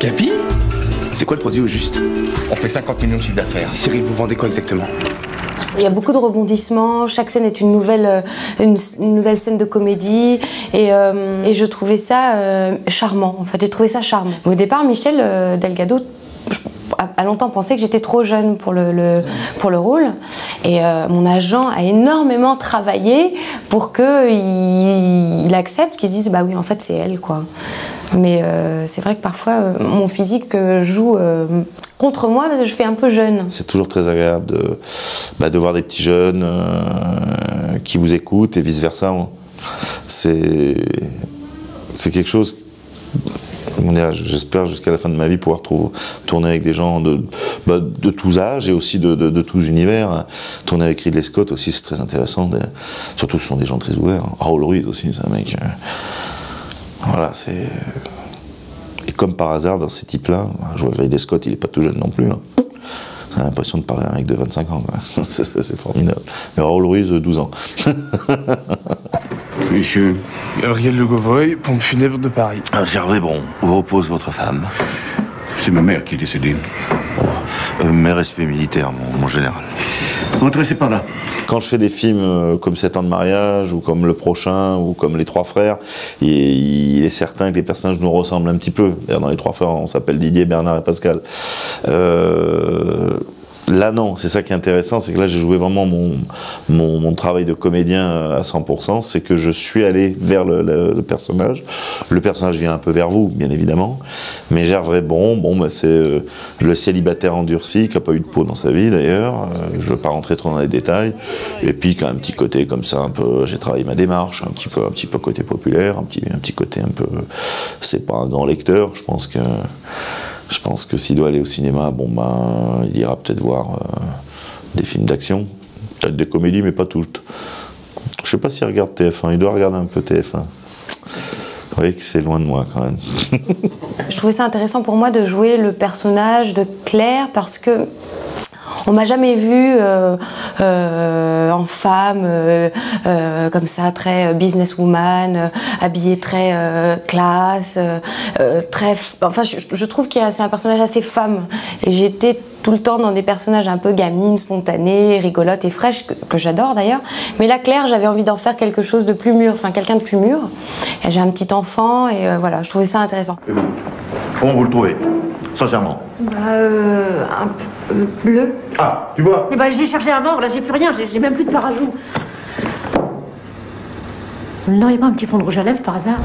Capi? C'est quoi le produit au juste? On fait 50 millions de chiffre d'affaires. Cyril, vous vendez quoi exactement? Il y a beaucoup de rebondissements, chaque scène est une nouvelle scène de comédie et je trouvais ça charmant, en fait, j'ai trouvé ça charmant. Au départ, Michel Delgado a longtemps pensé que j'étais trop jeune pour le rôle et mon agent a énormément travaillé pour qu'il accepte, qu'il se dise bah oui en fait c'est elle quoi. Mais c'est vrai que parfois mon physique joue contre moi parce que je fais un peu jeune. C'est toujours très agréable de voir des petits jeunes qui vous écoutent et vice versa. C'est quelque chose. J'espère jusqu'à la fin de ma vie pouvoir tourner avec des gens de tous âges et aussi de tous univers. Tourner avec Ridley Scott aussi, c'est très intéressant. Surtout, ce sont des gens très ouverts. Raoul Ruiz aussi, c'est un mec. Voilà, c'est. Et comme par hasard, dans ces types-là, je vois Ridley Scott, il n'est pas tout jeune non plus. Hein. J'ai l'impression de parler à un mec de 25 ans. C'est formidable. Mais Raoul Ruiz, 12 ans. Monsieur Gabriel Le Govoy, pompe funèbre de Paris. Gervais, bon, où repose votre femme? C'est ma mère qui est décédée. Mes respects militaires, mon général. Rentrez par là. Quand je fais des films comme 7 ans de mariage, ou comme Le Prochain, ou comme Les Trois Frères, il est certain que les personnages nous ressemblent un petit peu. D'ailleurs, dans Les Trois Frères, on s'appelle Didier, Bernard et Pascal. Là, non, c'est ça qui est intéressant, c'est que là, j'ai joué vraiment mon travail de comédien à 100%, c'est que je suis allé vers le personnage. Le personnage vient un peu vers vous, bien évidemment, mais Gervais, c'est le célibataire endurci, qui n'a pas eu de peau dans sa vie, d'ailleurs, je ne veux pas rentrer trop dans les détails, et puis qui a un petit côté comme ça, un peu, j'ai travaillé ma démarche, un petit peu côté populaire, un petit côté un peu, c'est pas un grand lecteur, je pense que s'il doit aller au cinéma, il ira peut-être voir des films d'action, peut-être des comédies, mais pas toutes. Je sais pas s'il regarde TF1, il doit regarder un peu TF1. Vous voyez que c'est loin de moi quand même. Je trouvais ça intéressant pour moi de jouer le personnage de Claire parce que on m'a jamais vue en femme comme ça, très businesswoman, habillée très classe, très. Enfin, je trouve que c'est un personnage assez femme. Et j'étais tout le temps dans des personnages un peu gamines, spontanées, rigolotes et fraîches, que j'adore d'ailleurs. Mais là, Claire, j'avais envie d'en faire quelque chose de plus mûr, enfin quelqu'un de plus mûr. J'ai un petit enfant et voilà, je trouvais ça intéressant. Et vous, comment vous le trouvez? Sincèrement. Un peu bleu. Ah, tu vois? Eh ben, j'ai cherché à mort, là, j'ai plus rien, j'ai même plus de fard à joues. Vous n'auriez pas un petit fond de rouge à lèvres par hasard?